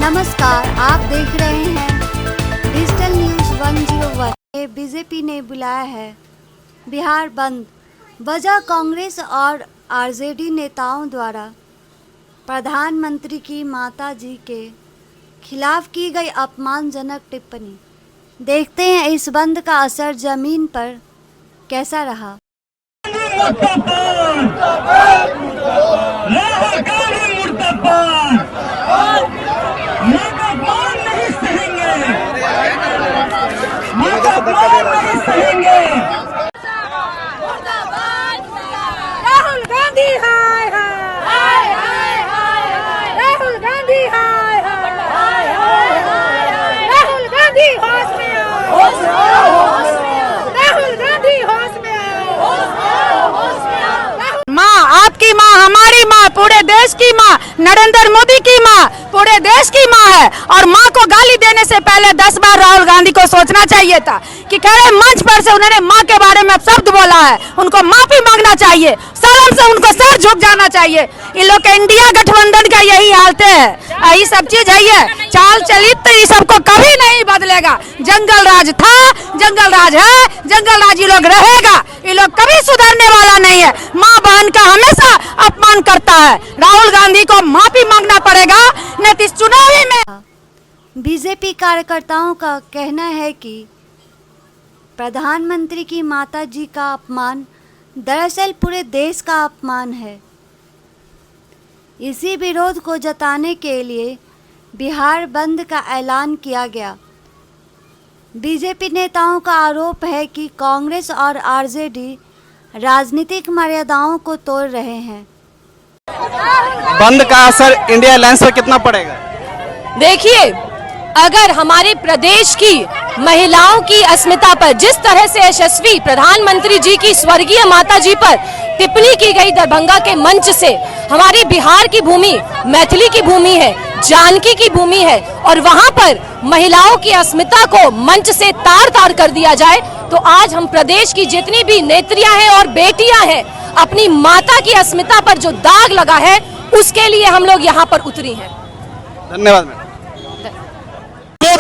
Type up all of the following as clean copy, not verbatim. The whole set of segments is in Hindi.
नमस्कार, आप देख रहे हैं डिजिटल न्यूज़ 101। बीजेपी ने बुलाया है बिहार बंद। वजह कांग्रेस और आरजेडी नेताओं द्वारा प्रधानमंत्री की माताजी के खिलाफ की गई अपमानजनक टिप्पणी। देखते हैं इस बंद का असर जमीन पर कैसा रहा। राहुल गांधी हाय हाय हाय हाय, राहुल गांधी हाय हाय हाय, राहुल गांधी होश में आओ, राहुल गांधी होश में आओ। माँ, आपकी माँ, हमारी माँ, पूरे देश की माँ, नरेंद्र मोदी की माँ, पूरे देश की माँ है। और माँ को गाली देने से पहले 10 बार राहुल गांधी को सोचना चाहिए था कि खड़े मंच पर से उन्होंने माँ के बारे में शब्द बोला है, उनको माफी मांगना चाहिए, शर्म से उनको सर झुक जाना चाहिए। इन लोग के इंडिया गठबंधन का यही हालत है, यही सब चीज है। ये चाल चलित तो ये सबको कभी नहीं बदलेगा। जंगल राज था, जंगल राज है, जंगल राज ये लोग रहेगा। ये लोग कभी सुधरने वाला नहीं है। माँ बहन का हमेशा अपमान करता है। राहुल गांधी को माफी मांगना पड़ेगा, नहीं तो इस चुनावी में। बीजेपी कार्यकर्ताओं का कहना है कि प्रधानमंत्री की माताजी का अपमान दरअसल पूरे देश का अपमान है। इसी विरोध को जताने के लिए बिहार बंद का ऐलान किया गया। बीजेपी नेताओं का आरोप है कि कांग्रेस और आरजेडी राजनीतिक मर्यादाओं को तोड़ रहे हैं। बंद का असर इंडिया अलायंस पर कितना पड़ेगा? देखिए, अगर हमारे प्रदेश की महिलाओं की अस्मिता पर जिस तरह से यशस्वी प्रधानमंत्री जी की स्वर्गीय माता जी पर टिप्पणी की गई दरभंगा के मंच से, हमारी बिहार की भूमि मैथिली की भूमि है, जानकी की भूमि है, और वहां पर महिलाओं की अस्मिता को मंच से तार तार कर दिया जाए, तो आज हम प्रदेश की जितनी भी नेत्रियां हैं और बेटियां हैं, अपनी माता की अस्मिता पर जो दाग लगा है, उसके लिए हम लोग यहाँ पर उतरी हैं। धन्यवाद मैडम।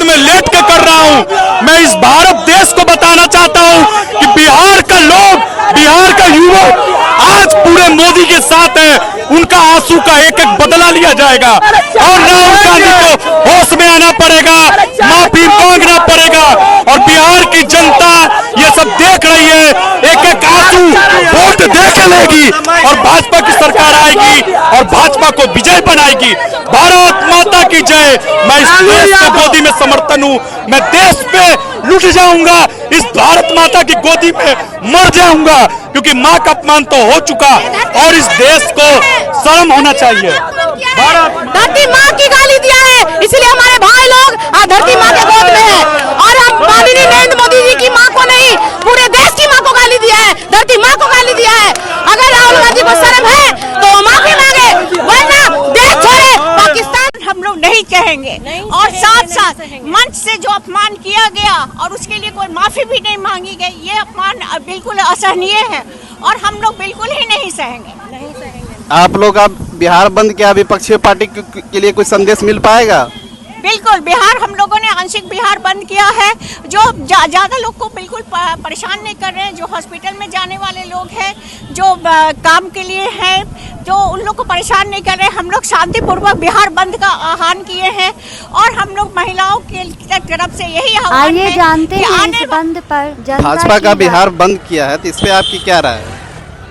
में लेट के कर रहा हूं। मैं इस भारत देश को बताना चाहता हूं कि बिहार का लोग, बिहार का युवा आज पूरे मोदी के साथ है। उनका आंसू का एक एक बदला लिया जाएगा और राहुल गांधी को होश में आना पड़ेगा, माफी मांगना पड़ेगा। और बिहार की जनता ये सब देख रही है, एक एक आंसू वोट देख लेगी और भाजपा की सरकार आएगी और भाजपा को विजय बनाएगी। भारत माता की जय। मैं इस देश के गोदी में समर्थन हूँ। मैं देश पे लुट जाऊंगा, इस भारत माता की गोदी में मर जाऊंगा, क्योंकि माँ का अपमान तो हो चुका और इस देश को शर्म होना चाहिए। धरती माँ की गाली दिया है, इसलिए हमारे भाई लोग आज धरती माँ के गोद में है। और हम माननीय नरेंद्र मोदी जी की माँ को नहीं, पूरे देश की माँ को गाली दिया है, धरती माँ को गाली दिया है। अगर राहुल गांधी को शर्म है तो माफी मांगे, वरना देश छोड़े, पाकिस्तान हम लोग नहीं कहेंगे। और साथ साथ मंच से जो अपमान किया गया और उसके लिए कोई माफी भी नहीं मांगी गई, ये अपमान बिल्कुल असहनीय है और हम लोग बिल्कुल ही नहीं सहेंगे। आप लोग अब बिहार बंद क्या विपक्षी पार्टी के लिए कोई संदेश मिल पाएगा? बिल्कुल, बिहार हम लोगों ने आंशिक बिहार बंद किया है। जो ज़्यादा लोग को बिल्कुल परेशान नहीं कर रहे हैं, जो हॉस्पिटल में जाने वाले लोग हैं, जो काम के लिए हैं, जो उन लोग को परेशान नहीं कर रहे। हम लोग शांतिपूर्वक बिहार बंद का आह्वान किए हैं और हम लोग महिलाओं के तरफ से यही आह्वान आइए जानते हैं इस बंद पर भाजपा का बिहार बंद किया है, तो इस पे आपकी क्या राय है?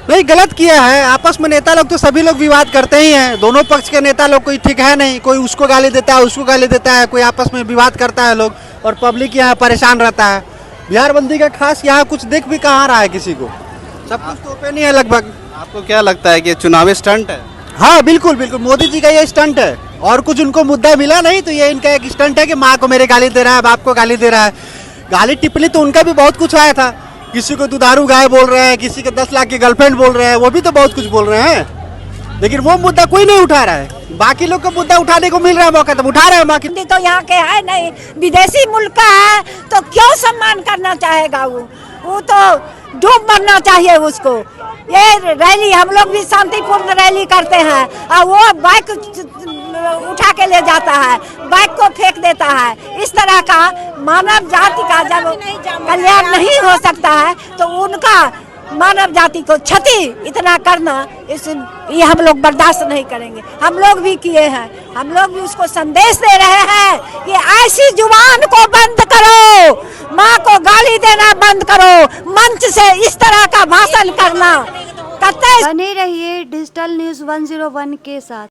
नहीं, गलत किया है। आपस में नेता लोग तो सभी लोग विवाद करते ही हैं। दोनों पक्ष के नेता लोग कोई ठीक है नहीं, कोई उसको गाली देता है, उसको गाली देता है, कोई आपस में विवाद करता है लोग, और पब्लिक यहाँ परेशान रहता है। बिहार बंदी का खास यहाँ कुछ देख भी कहाँ रहा है किसी को, सब कुछ तो ओपन ही है लगभग। आपको क्या लगता है कि चुनावी स्टंट है? हाँ बिल्कुल बिल्कुल, मोदी जी का ये स्टंट है और कुछ उनको मुद्दा मिला नहीं, तो ये इनका एक स्टंट है कि माँ को मेरे गाली दे रहा है, बाप को गाली दे रहा है। गाली टिप्पणी तो उनका भी बहुत कुछ आया था, किसी को दुधारू गाय बोल रहे हैं, किसी के 10 लाख की गर्लफ्रेंड बोल रहे हैं, वो भी तो बहुत कुछ बोल रहे हैं, लेकिन वो मुद्दा कोई नहीं उठा रहा है। बाकी लोग को मुद्दा उठाने को मिल रहा है मौका, तो उठा रहे हैं। बाकी तो यहाँ के है नहीं, विदेशी मुल्क का है तो क्यों सम्मान करना चाहेगा वो तो डूब मरना चाहिए उसको। ये रैली हम लोग भी शांतिपूर्ण रैली करते हैं और वो बाइक उठा के ले जाता है, बाइक को फेंक देता है। इस तरह का मानव जाति का जब कल्याण नहीं हो सकता है तो उनका मानव जाति को क्षति इतना करना ये हम लोग बर्दाश्त नहीं करेंगे। हम लोग भी किए हैं, हम लोग भी उसको संदेश दे रहे हैं कि ऐसी जुबान को बंद करो, माँ को गाली देना बंद करो, मंच से इस तरह का भाषण करना। बने रहिए डिजिटल न्यूज़ 101 के साथ।